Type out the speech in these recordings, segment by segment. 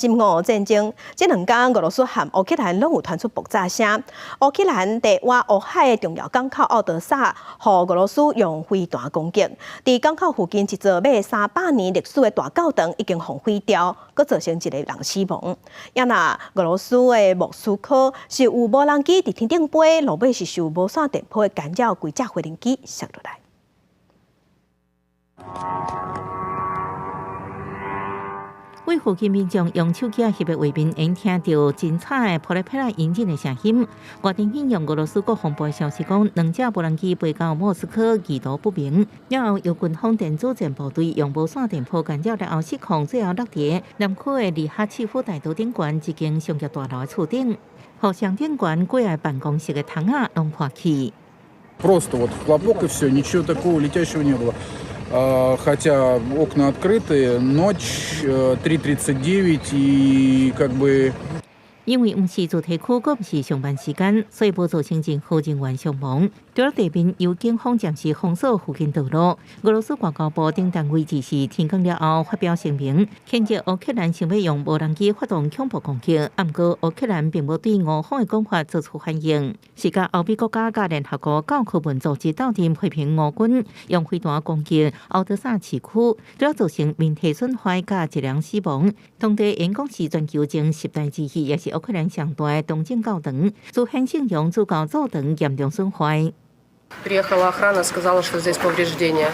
侵俄战争，这两天俄罗斯和乌克兰拢有传出爆炸声。乌克兰伫外乌海的重要港口奥德萨，互俄罗斯用飞弹攻击。伫港口附近一座有300年历史的大教堂已经轰毁掉，佮造成一个人死亡。也那俄罗斯的莫斯科是有无人机伫天顶飞，路尾是受无线电波的干扰，几架飞行机摔落来。 为附近民众用手机翕的画面，能听到真惨的扑来扑来引擎的声音。外电引用俄罗斯国防部的消息讲，2架无人机飞到莫斯科，意图不明。然后由军方电子战部队用无线电波干扰，然后失控，最后落地南区的利哈契夫大道顶悬一间商业大楼的厝顶，互商店悬几个办公室的窗仔拢破去。 Просто вот хлопок и все, ничего такого летящего не было. Хотя окна открыты, ночь 3:39 и как бы. 因为唔是主题区，佮唔是上班时间，所以无造成任何人员伤亡。除了地面由警方暂时封锁附近道路，俄罗斯外交部等单位指示天光了后发表声明，谴责乌克兰想要用无人机发动恐怖攻击。不过乌克兰并无对俄方的讲法做出反应。是甲欧美国家甲联合国教科文组织斗阵批评俄军用飞弹攻击奥德萨市区，主要造成面体损坏甲一人死亡。当地因讲是全球前10大之一，也是乌克兰上大的东正教堂，主显信仰主教座堂严重损坏。 Приехала охрана, сказала, что здесь повреждения.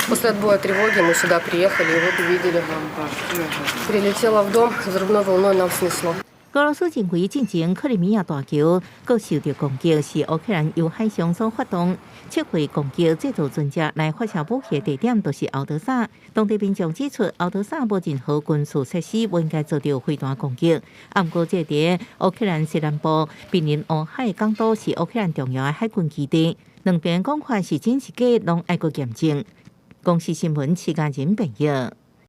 После отбоя тревоги мы сюда приехали и вот увидели. Прилетела в дом, взрывной волной нам снесло. 俄罗斯认为进前克里米亚大桥各受到攻击，是乌克兰由海上所发动。撤回攻击制造船只来发射武器的地点就是奥德萨。当地民众指出，奥德萨无任何军事设施，不应该遭到飞弹攻击。不过，这伫乌克兰西南部濒临乌海港都是乌克兰重要的海军基地。两边讲法是真是假，拢爱过验证。公司新闻，徐家人报道。